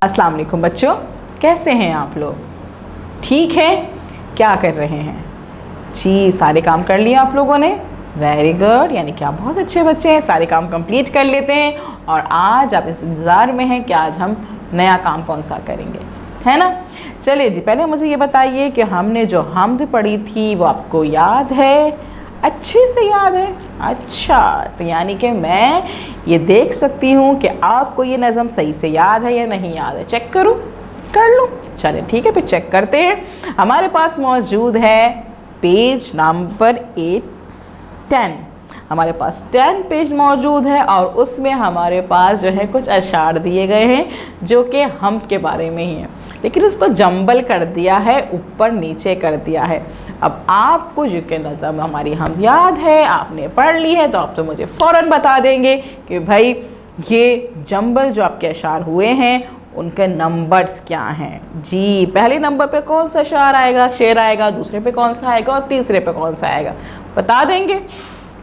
अस्सलाम वालेकुम बच्चों, कैसे हैं आप लोग? ठीक है, क्या कर रहे हैं जी? सारे काम कर लिए आप लोगों ने? वेरी गुड, यानी कि आप बहुत अच्छे बच्चे हैं, सारे काम कंप्लीट कर लेते हैं। और आज आप इस इंतज़ार में हैं कि आज हम नया काम कौन सा करेंगे, है ना? चलिए जी, पहले मुझे ये बताइए कि हमने जो हम्द पढ़ी थी वो आपको याद है? अच्छे से याद है? अच्छा, तो यानी कि मैं ये देख सकती हूँ कि आपको ये नज़म सही से याद है या नहीं याद है। चेक करूँ? कर लूँ? चलें ठीक है, फिर चेक करते हैं। हमारे पास मौजूद है पेज नंबर 10। हमारे पास 10 पेज मौजूद है और उसमें हमारे पास जो है कुछ अशार दिए गए हैं जो कि हम्द के बारे में ही है, लेकिन उसको जंबल कर दिया है, ऊपर नीचे कर दिया है। अब आपको जो कि नज़म हमारी हम याद है, आपने पढ़ ली है, तो आप तो मुझे फ़ौरन बता देंगे कि भाई ये जंबल जो आपके अशार हुए हैं उनके नंबर्स क्या हैं जी। पहले नंबर पे कौन सा अशार आएगा, शेर आएगा, दूसरे पे कौन सा आएगा और तीसरे पे कौन सा आएगा, बता देंगे?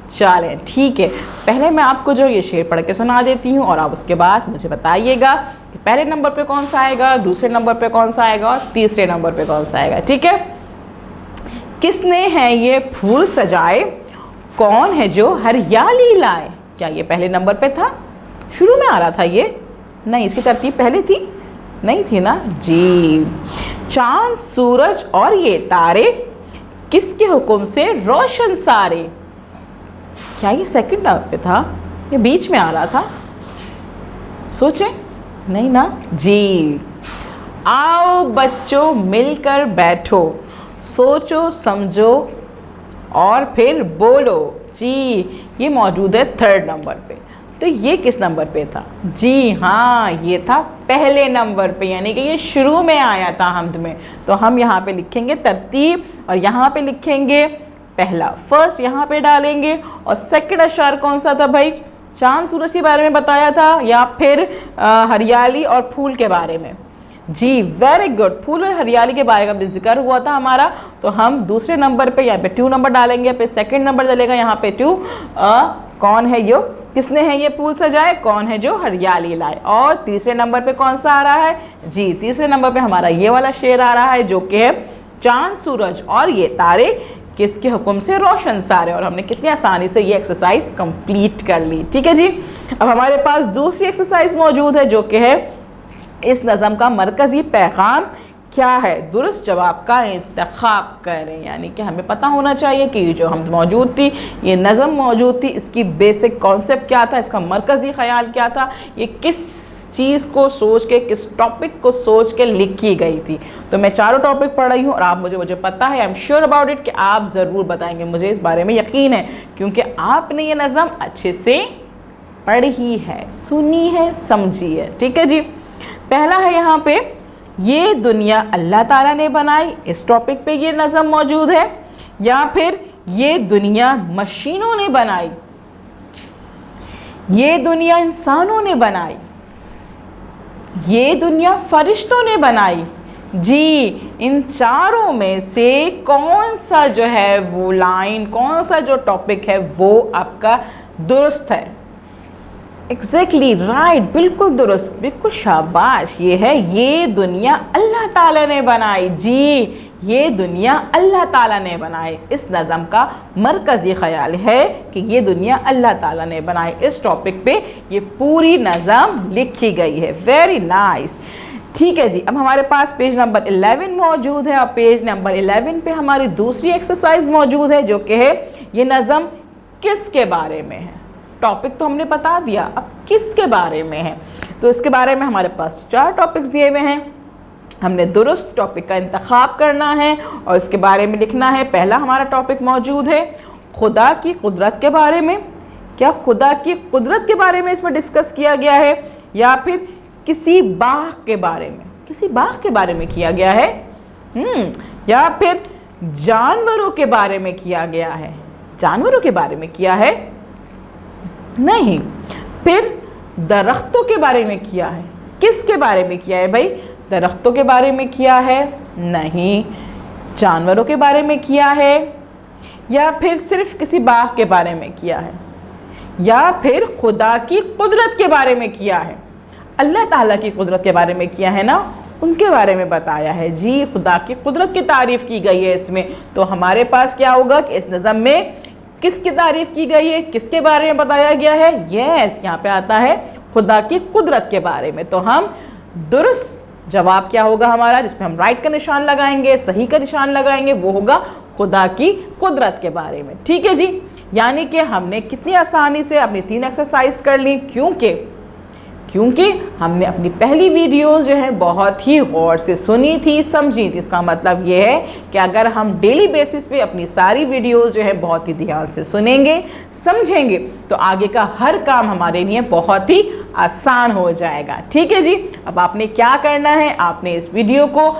चलें ठीक है, पहले मैं आपको जो ये शेर पढ़ के सुना देती हूँ और आप उसके बाद मुझे बताइएगा कि पहले नंबर पे कौन सा आएगा, दूसरे नंबर पे कौन सा आएगा और तीसरे नंबर पे कौन सा आएगा, ठीक है? किसने है ये फूल सजाए, कौन है जो हरियाली लाए? क्या ये पहले नंबर पे था? शुरू में आ रहा था ये? नहीं, इसकी तरतीब पहले थी? नहीं थी ना जी। चांद सूरज और ये तारे किसके हुक्म से रोशन सारे? क्या ये सेकंड नंबर पे था? ये बीच में आ रहा था? सोचें, नहीं ना जी। आओ बच्चों मिलकर बैठो, सोचो समझो और फिर बोलो जी। ये मौजूद है थर्ड नंबर पे। तो ये किस नंबर पे था? जी हाँ, ये था पहले नंबर पे, यानी कि ये शुरू में आया था हम्द में। तो हम यहाँ पे लिखेंगे तरतीब और यहाँ पे लिखेंगे पहला, फर्स्ट यहाँ पे डालेंगे। और सेकंड अशार कौन सा था भाई? चांद सूरज के बारे में बताया था या फिर हरियाली और फूल के बारे में? जी वेरी गुड, फूल और हरियाली के बारे में जिक्र हुआ था हमारा। तो हम दूसरे नंबर पे यहाँ पे 2 नंबर डालेंगे, फिर सेकंड नंबर डलेगा यहाँ पे 2। कौन है यो, किसने है ये फूल सजाए, कौन है जो हरियाली लाए। और तीसरे नंबर पे कौन सा आ रहा है जी? तीसरे नंबर पे हमारा ये वाला शेर आ रहा है जो कि है चांद सूरज और ये तारे किसके हुक्म से रोशन सारे। और हमने कितनी आसानी से ये एक्सरसाइज कंप्लीट कर ली, ठीक है जी। अब हमारे पास दूसरी एक्सरसाइज मौजूद है जो कि है इस नज़म का मरकज़ी पैगाम क्या है, दुरुस्त जवाब का इंतखाब करें। यानी कि हमें पता होना चाहिए कि जो हम मौजूद थी, ये नज़म मौजूद थी, इसकी बेसिक कॉन्सेप्ट क्या था, इसका मरकज़ी ख़याल क्या था, ये किस चीज़ को सोच के, किस टॉपिक को सोच के लिखी गई थी। तो मैं चारों टॉपिक पढ़ रही हूँ और आप मुझे पता है, I am sure about it कि आप ज़रूर बताएंगे, मुझे इस बारे में यकीन है, क्योंकि आपने ये नज़म अच्छे से पढ़ी है, सुनी है, समझी है, ठीक है जी। पहला है यहाँ पे, ये दुनिया अल्लाह ताला ने बनाई, इस टॉपिक पे ये नज़म मौजूद है। या फिर ये दुनिया मशीनों ने बनाई, ये दुनिया इंसानों ने बनाई, ये दुनिया फरिश्तों ने बनाई जी। इन चारों में से कौन सा जो है वो लाइन, कौन सा जो टॉपिक है वो आपका दुरुस्त है? एग्जैक्टली राइट, बिल्कुल दुरुस्त, बिल्कुल शाबाश। ये है ये दुनिया अल्लाह ताला ने बनाई जी, ये दुनिया अल्लाह ताला ने बनाई। इस नज़म का मरकज़ी ख़याल है कि ये दुनिया अल्लाह ताला ने बनाई। इस टॉपिक पे ये पूरी नज़म लिखी गई है। वेरी नाइस, ठीक है जी। अब हमारे पास पेज नंबर 11 मौजूद है और पेज नंबर 11 पे हमारी दूसरी एक्सरसाइज मौजूद है जो कि है ये नज़म किसके बारे में है। टॉपिक तो हमने बता दिया, अब किसके बारे में है? तो इसके बारे में हमारे पास 4 टॉपिक्स दिए हुए हैं। हमने दुरुस्त टॉपिक का इंतखाब करना है और इसके बारे में लिखना है। पहला हमारा टॉपिक मौजूद है खुदा की कुदरत के बारे में। क्या खुदा की कुदरत के बारे में इसमें डिस्कस किया गया है या फिर किसी बाग के बारे में? किसी बाग के बारे में किया गया है या फिर जानवरों के बारे में किया गया है? जानवरों के बारे में किया है? नहीं। फिर दरख्तों के बारे में किया है? किसके बारे में किया है भाई? दरख्तों के बारे में किया है? नहीं। जानवरों के बारे में किया है या फिर सिर्फ किसी बाग के बारे में किया है या फिर खुदा की कुदरत के बारे में किया है? अल्लाह ताला की कुदरत के बारे में किया है ना, उनके बारे में बताया है जी। खुदा की कुदरत की तारीफ़ की गई है इसमें। तो हमारे पास क्या होगा कि इस नज़म में किसकी तारीफ़ की गई है, किसके बारे में बताया गया है? यस, यहाँ पे आता है खुदा की कुदरत के बारे में। तो हम दुरुस्त जवाब क्या होगा हमारा, जिसमें हम राइट का निशान लगाएंगे, सही का निशान लगाएंगे, वो होगा खुदा की कुदरत के बारे में। ठीक है जी, यानी कि हमने कितनी आसानी से अपनी 3 एक्सरसाइज कर ली, क्योंकि हमने अपनी पहली वीडियोस जो है बहुत ही गौर से सुनी थी, समझी थी। इसका मतलब ये है कि अगर हम डेली बेसिस पे अपनी सारी वीडियोस जो है बहुत ही ध्यान से सुनेंगे, समझेंगे, तो आगे का हर काम हमारे लिए बहुत ही आसान हो जाएगा। ठीक है जी, अब आपने क्या करना है, आपने इस वीडियो को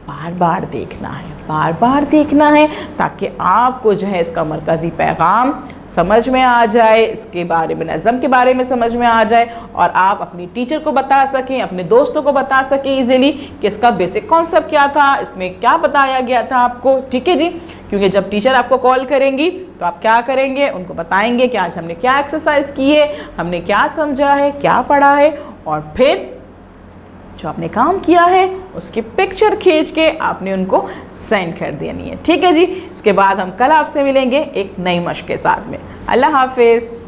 बार बार देखना है ताकि आपको जो है इसका मरकज़ी पैगाम समझ में आ जाए, इसके बारे में, नज़म के बारे में समझ में आ जाए, और आप अपनी टीचर को बता सकें, अपने दोस्तों को बता सकें इजीली कि इसका बेसिक कॉन्सेप्ट क्या था, इसमें क्या बताया गया था आपको। ठीक है जी, क्योंकि जब टीचर आपको कॉल करेंगी तो आप क्या करेंगे, उनको बताएंगे कि आज हमने क्या एक्सरसाइज की है, हमने क्या समझा है, क्या पढ़ा है, और फिर जो आपने काम किया है उसकी पिक्चर खींच के आपने उनको सेंड कर देनी है। ठीक है जी, इसके बाद हम कल आपसे मिलेंगे एक नई मश्क के साथ में। अल्लाह हाफिज़।